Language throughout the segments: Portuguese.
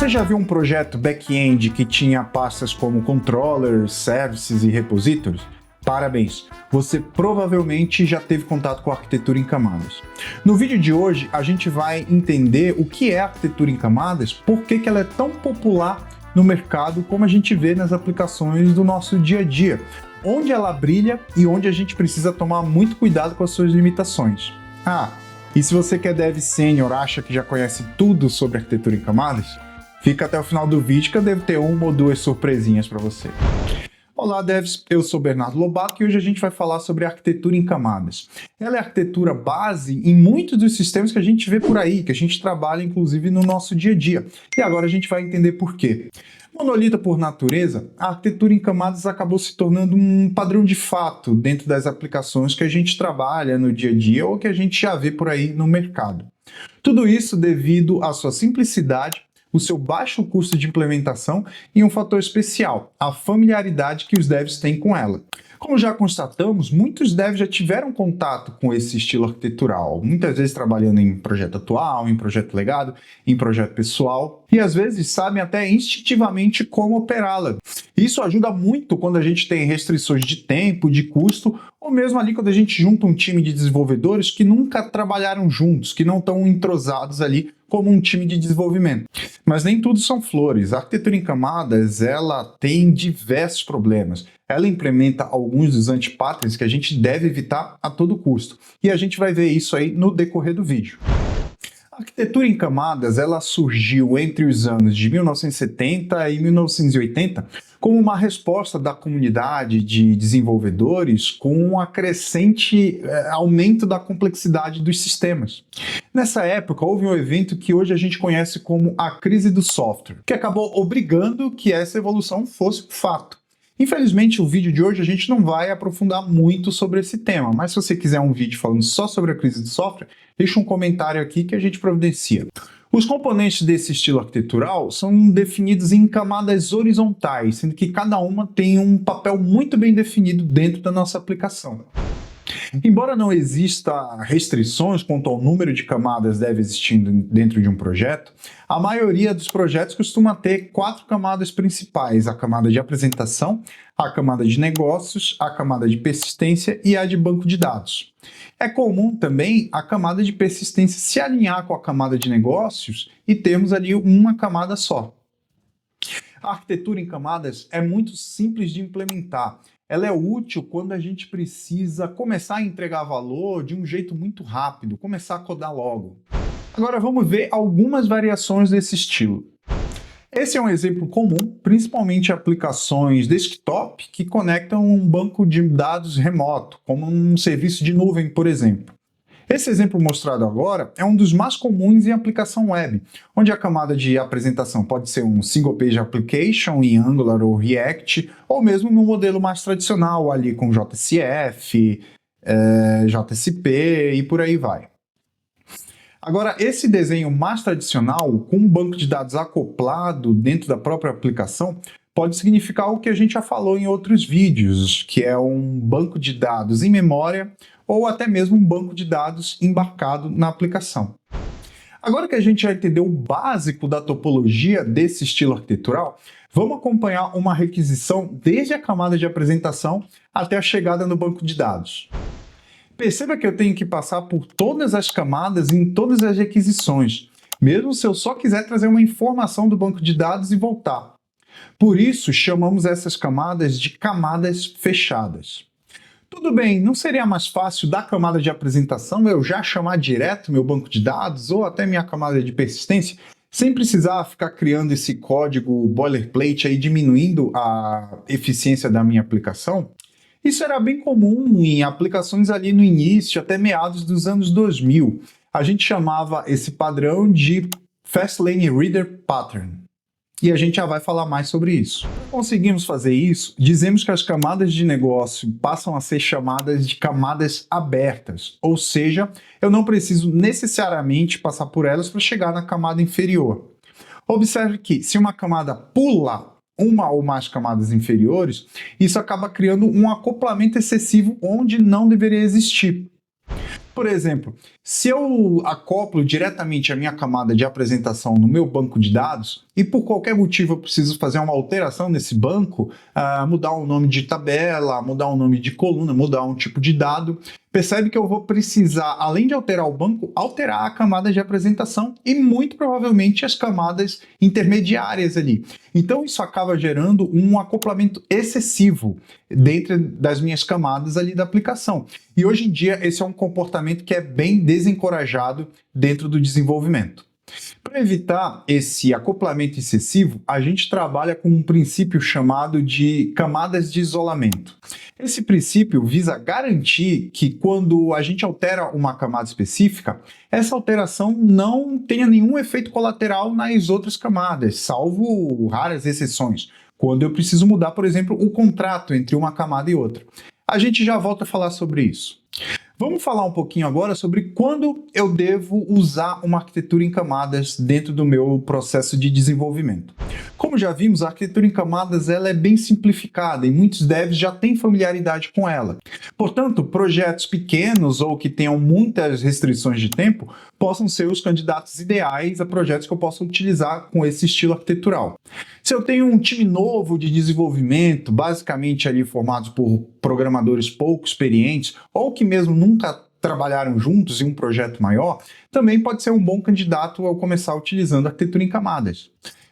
Você já viu um projeto back-end que tinha pastas como controllers, services e repositories? Parabéns! Você provavelmente já teve contato com a arquitetura em camadas. No vídeo de hoje, a gente vai entender o que é arquitetura em camadas, por que ela é tão popular no mercado como a gente vê nas aplicações do nosso dia a dia, onde ela brilha e onde a gente precisa tomar muito cuidado com as suas limitações. E se você que é dev sênior acha que já conhece tudo sobre arquitetura em camadas, fica até o final do vídeo que eu devo ter uma ou duas surpresinhas para você. Olá devs, eu sou Bernardo Lobato e hoje a gente vai falar sobre arquitetura em camadas. Ela é a arquitetura base em muitos dos sistemas que a gente vê por aí, que a gente trabalha inclusive no nosso dia a dia. E agora a gente vai entender por quê. Monolita por natureza, a arquitetura em camadas acabou se tornando um padrão de fato dentro das aplicações que a gente trabalha no dia a dia ou que a gente já vê por aí no mercado. Tudo isso devido à sua simplicidade, o seu baixo custo de implementação e um fator especial, a familiaridade que os devs têm com ela. Como já constatamos, muitos devs já tiveram contato com esse estilo arquitetural, muitas vezes trabalhando em projeto atual, em projeto legado, em projeto pessoal, e às vezes sabem até instintivamente como operá-la. Isso ajuda muito quando a gente tem restrições de tempo, de custo, ou mesmo ali quando a gente junta um time de desenvolvedores que nunca trabalharam juntos, que não estão entrosados ali como um time de desenvolvimento. Mas nem tudo são flores. A arquitetura em camadas, ela tem diversos problemas. Ela implementa alguns dos anti-patterns que a gente deve evitar a todo custo. E a gente vai ver isso aí no decorrer do vídeo. A arquitetura em camadas, ela surgiu entre os anos de 1970 e 1980 como uma resposta da comunidade de desenvolvedores com um crescente aumento da complexidade dos sistemas. Nessa época, houve um evento que hoje a gente conhece como a crise do software, que acabou obrigando que essa evolução fosse fato. Infelizmente, o vídeo de hoje a gente não vai aprofundar muito sobre esse tema, mas se você quiser um vídeo falando só sobre a crise do software, deixa um comentário aqui que a gente providencia. Os componentes desse estilo arquitetural são definidos em camadas horizontais, sendo que cada uma tem um papel muito bem definido dentro da nossa aplicação. Embora não exista restrições quanto ao número de camadas deve existindo dentro de um projeto, a maioria dos projetos costuma ter 4 camadas principais: a camada de apresentação, a camada de negócios, a camada de persistência e a de banco de dados. É comum também a camada de persistência se alinhar com a camada de negócios e termos ali uma camada só. A arquitetura em camadas é muito simples de implementar. Ela é útil quando a gente precisa começar a entregar valor de um jeito muito rápido, começar a codar logo. Agora vamos ver algumas variações desse estilo. Esse é um exemplo comum, principalmente em aplicações desktop que conectam um banco de dados remoto, como um serviço de nuvem, por exemplo. Esse exemplo mostrado agora é um dos mais comuns em aplicação web, onde a camada de apresentação pode ser um Single Page Application em Angular ou React, ou mesmo no modelo mais tradicional ali com JCF, JSP e por aí vai. Agora, esse desenho mais tradicional, com um banco de dados acoplado dentro da própria aplicação, pode significar o que a gente já falou em outros vídeos, que é um banco de dados em memória ou até mesmo um banco de dados embarcado na aplicação. Agora que a gente já entendeu o básico da topologia desse estilo arquitetural, vamos acompanhar uma requisição desde a camada de apresentação até a chegada no banco de dados. Perceba que eu tenho que passar por todas as camadas em todas as requisições, mesmo se eu só quiser trazer uma informação do banco de dados e voltar. Por isso, chamamos essas camadas de camadas fechadas. Tudo bem, não seria mais fácil da camada de apresentação eu já chamar direto meu banco de dados ou até minha camada de persistência, sem precisar ficar criando esse código boilerplate aí diminuindo a eficiência da minha aplicação? Isso era bem comum em aplicações ali no início, até meados dos anos 2000. A gente chamava esse padrão de Fastlane Reader Pattern. E a gente já vai falar mais sobre isso. Conseguimos fazer isso, dizemos que as camadas de negócio passam a ser chamadas de camadas abertas, ou seja, eu não preciso necessariamente passar por elas para chegar na camada inferior. Observe que se uma camada pula uma ou mais camadas inferiores, isso acaba criando um acoplamento excessivo onde não deveria existir. Por exemplo, se eu acoplo diretamente a minha camada de apresentação no meu banco de dados e por qualquer motivo eu preciso fazer uma alteração nesse banco, mudar o nome de tabela, mudar o nome de coluna, mudar um tipo de dado, percebe que eu vou precisar, além de alterar o banco, alterar a camada de apresentação e muito provavelmente as camadas intermediárias ali. Então isso acaba gerando um acoplamento excessivo dentro das minhas camadas ali da aplicação. E hoje em dia esse é um comportamento que é bem desencorajado dentro do desenvolvimento. Para evitar esse acoplamento excessivo, a gente trabalha com um princípio chamado de camadas de isolamento. Esse princípio visa garantir que quando a gente altera uma camada específica, essa alteração não tenha nenhum efeito colateral nas outras camadas, salvo raras exceções, quando eu preciso mudar, por exemplo, o contrato entre uma camada e outra. A gente já volta a falar sobre isso. Vamos falar um pouquinho agora sobre quando eu devo usar uma arquitetura em camadas dentro do meu processo de desenvolvimento. Como já vimos, a arquitetura em camadas ela é bem simplificada e muitos devs já têm familiaridade com ela. Portanto, projetos pequenos ou que tenham muitas restrições de tempo possam ser os candidatos ideais a projetos que eu possa utilizar com esse estilo arquitetural. Se eu tenho um time novo de desenvolvimento, basicamente ali formados por programadores pouco experientes ou que mesmo nunca trabalharam juntos em um projeto maior, também pode ser um bom candidato ao começar utilizando a arquitetura em camadas.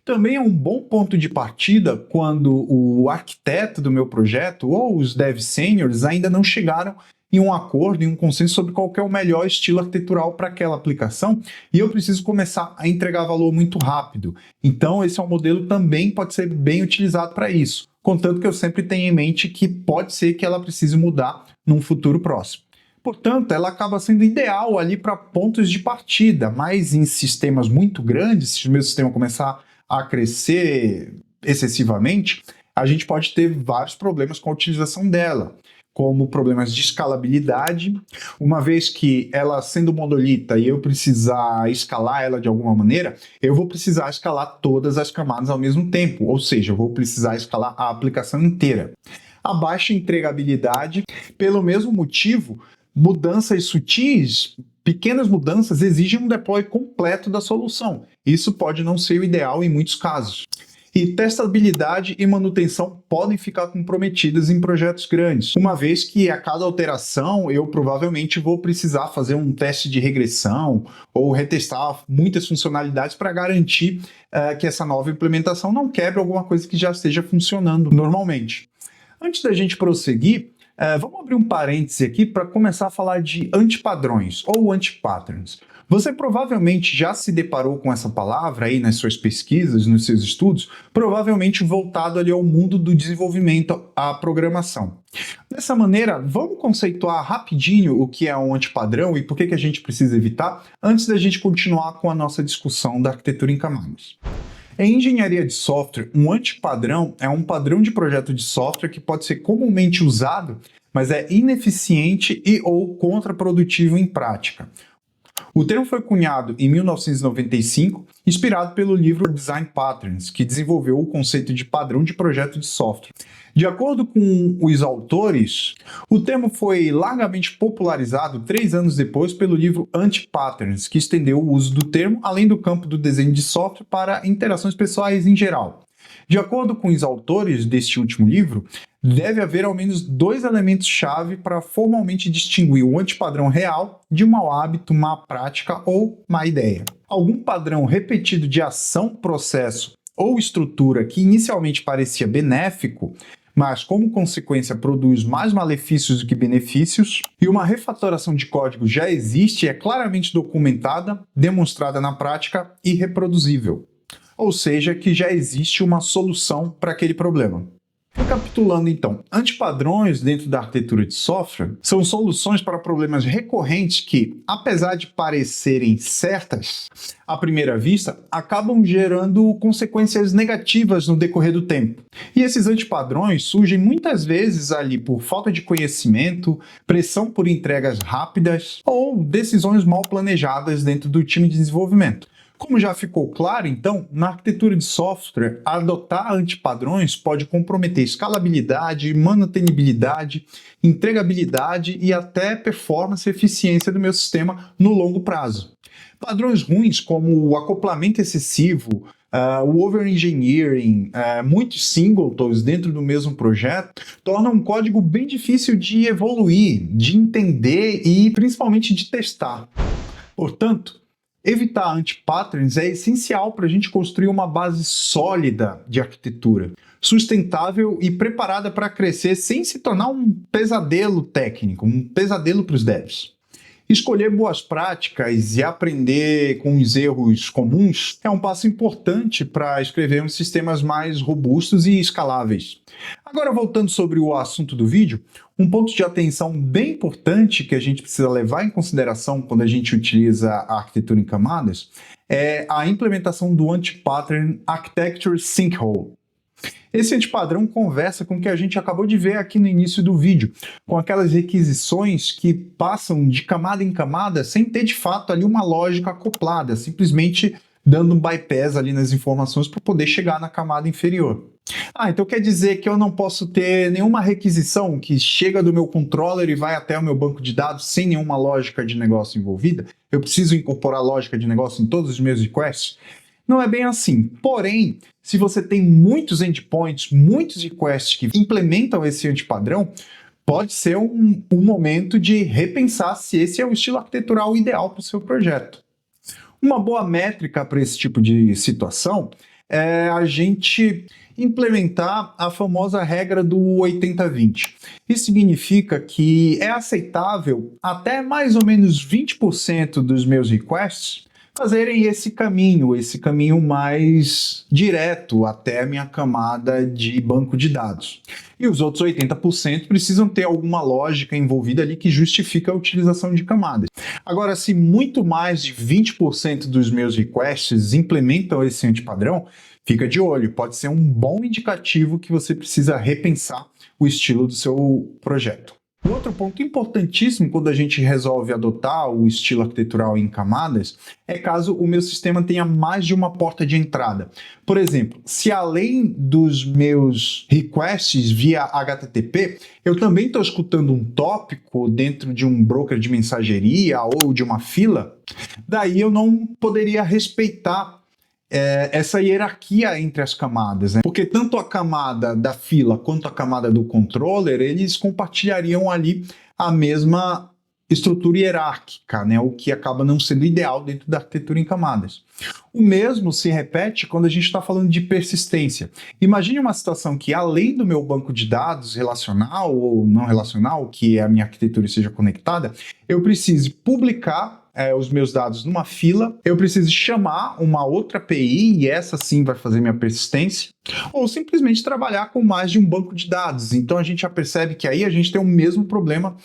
Também é um bom ponto de partida quando o arquiteto do meu projeto ou os devs seniors ainda não chegaram em um acordo, em um consenso sobre qual que é o melhor estilo arquitetural para aquela aplicação e eu preciso começar a entregar valor muito rápido. Então esse é um modelo também pode ser bem utilizado para isso, contanto que eu sempre tenha em mente que pode ser que ela precise mudar num futuro próximo. Portanto, ela acaba sendo ideal ali para pontos de partida, mas em sistemas muito grandes, se o meu sistema começar a crescer excessivamente, a gente pode ter vários problemas com a utilização dela, como problemas de escalabilidade, uma vez que ela sendo monolita e eu precisar escalar ela de alguma maneira, eu vou precisar escalar todas as camadas ao mesmo tempo, ou seja, eu vou precisar escalar a aplicação inteira. A baixa entregabilidade, pelo mesmo motivo, mudanças sutis, pequenas mudanças exigem um deploy completo da solução. Isso pode não ser o ideal em muitos casos. E testabilidade e manutenção podem ficar comprometidas em projetos grandes, uma vez que a cada alteração eu provavelmente vou precisar fazer um teste de regressão ou retestar muitas funcionalidades para garantir que essa nova implementação não quebre alguma coisa que já esteja funcionando normalmente. Antes da gente prosseguir, vamos abrir um parêntese aqui para começar a falar de antipadrões ou anti-patterns. Você provavelmente já se deparou com essa palavra aí nas suas pesquisas, nos seus estudos, provavelmente voltado ali ao mundo do desenvolvimento, à programação. Dessa maneira, vamos conceituar rapidinho o que é um antipadrão e por que a gente precisa evitar, antes da gente continuar com a nossa discussão da arquitetura em camadas. Em engenharia de software, um antipadrão é um padrão de projeto de software que pode ser comumente usado, mas é ineficiente e ou contraprodutivo em prática. O termo foi cunhado em 1995, inspirado pelo livro Design Patterns, que desenvolveu o conceito de padrão de projeto de software. De acordo com os autores, o termo foi largamente popularizado 3 anos depois pelo livro Anti-Patterns, que estendeu o uso do termo além do campo do desenho de software para interações pessoais em geral. De acordo com os autores deste último livro, deve haver ao menos 2 elementos-chave para formalmente distinguir o antipadrão real de um mau hábito, má prática ou má ideia. Algum padrão repetido de ação, processo ou estrutura que inicialmente parecia benéfico, mas como consequência produz mais malefícios do que benefícios, e uma refatoração de código já existe e é claramente documentada, demonstrada na prática e reproduzível. Ou seja, que já existe uma solução para aquele problema. Recapitulando então, antipadrões dentro da arquitetura de software são soluções para problemas recorrentes que, apesar de parecerem certas à primeira vista, acabam gerando consequências negativas no decorrer do tempo. E esses antipadrões surgem muitas vezes ali por falta de conhecimento, pressão por entregas rápidas ou decisões mal planejadas dentro do time de desenvolvimento. Como já ficou claro, então, na arquitetura de software, adotar antipadrões pode comprometer escalabilidade, manutenibilidade, entregabilidade e até performance e eficiência do meu sistema no longo prazo. Padrões ruins como o acoplamento excessivo, o overengineering, muitos singletons dentro do mesmo projeto, tornam um código bem difícil de evoluir, de entender e principalmente de testar. Portanto, evitar anti-patterns é essencial para a gente construir uma base sólida de arquitetura, sustentável e preparada para crescer sem se tornar um pesadelo técnico, um pesadelo para os devs. Escolher boas práticas e aprender com os erros comuns é um passo importante para escrevermos sistemas mais robustos e escaláveis. Agora, voltando sobre o assunto do vídeo, um ponto de atenção bem importante que a gente precisa levar em consideração quando a gente utiliza a arquitetura em camadas é a implementação do Anti-Pattern Architecture Sinkhole. Esse antipadrão conversa com o que a gente acabou de ver aqui no início do vídeo, com aquelas requisições que passam de camada em camada sem ter de fato ali uma lógica acoplada, simplesmente dando um bypass ali nas informações para poder chegar na camada inferior. Então quer dizer que eu não posso ter nenhuma requisição que chega do meu controller e vai até o meu banco de dados sem nenhuma lógica de negócio envolvida? Eu preciso incorporar lógica de negócio em todos os meus requests? Não é bem assim. Porém, se você tem muitos endpoints, muitos requests que implementam esse antipadrão, pode ser um momento de repensar se esse é o estilo arquitetural ideal para o seu projeto. Uma boa métrica para esse tipo de situação é a gente implementar a famosa regra do 80-20. Isso significa que é aceitável até mais ou menos 20% dos meus requests fazerem esse caminho mais direto até a minha camada de banco de dados. E os outros 80% precisam ter alguma lógica envolvida ali que justifica a utilização de camadas. Agora, se muito mais de 20% dos meus requests implementam esse antipadrão, fica de olho, pode ser um bom indicativo que você precisa repensar o estilo do seu projeto. Um outro ponto importantíssimo quando a gente resolve adotar o estilo arquitetural em camadas é caso o meu sistema tenha mais de uma porta de entrada. Por exemplo, se além dos meus requests via HTTP, eu também estou escutando um tópico dentro de um broker de mensageria ou de uma fila, daí eu não poderia respeitar essa hierarquia entre as camadas, né? Porque tanto a camada da fila quanto a camada do controller, eles compartilhariam ali a mesma estrutura hierárquica, né? O que acaba não sendo ideal dentro da arquitetura em camadas. O mesmo se repete quando a gente está falando de persistência. Imagine uma situação que, além do meu banco de dados relacional ou não relacional, que a minha arquitetura seja conectada, eu precise publicar os meus dados numa fila, eu preciso chamar uma outra API e essa sim vai fazer minha persistência, ou simplesmente trabalhar com mais de um banco de dados. Então a gente já percebe que aí a gente tem o mesmo problema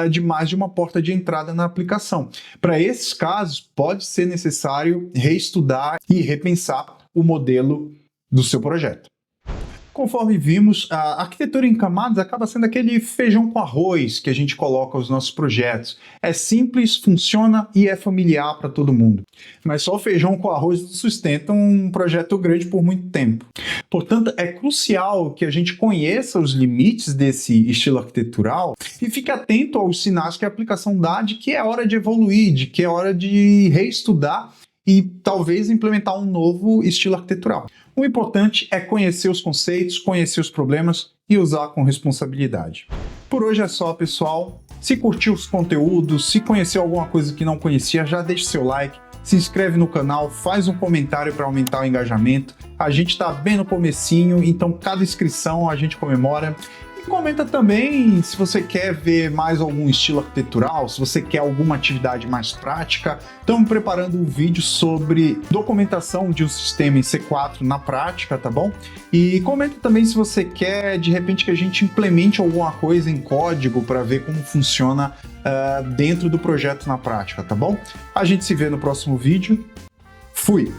de mais de uma porta de entrada na aplicação. Para esses casos, pode ser necessário reestudar e repensar o modelo do seu projeto. Conforme vimos, a arquitetura em camadas acaba sendo aquele feijão com arroz que a gente coloca aos nossos projetos. É simples, funciona e é familiar para todo mundo. Mas só o feijão com arroz não sustenta um projeto grande por muito tempo. Portanto, é crucial que a gente conheça os limites desse estilo arquitetural e fique atento aos sinais que a aplicação dá de que é hora de evoluir, de que é hora de reestudar e talvez implementar um novo estilo arquitetural. O importante é conhecer os conceitos, conhecer os problemas e usar com responsabilidade. Por hoje é só, pessoal. Se curtiu os conteúdos, se conheceu alguma coisa que não conhecia, já deixa seu like, se inscreve no canal, faz um comentário para aumentar o engajamento. A gente está bem no comecinho, então cada inscrição a gente comemora. E comenta também se você quer ver mais algum estilo arquitetural, se você quer alguma atividade mais prática. Estamos preparando um vídeo sobre documentação de um sistema em C4 na prática, tá bom? E comenta também se você quer, de repente, que a gente implemente alguma coisa em código para ver como funciona dentro do projeto na prática, tá bom? A gente se vê no próximo vídeo. Fui!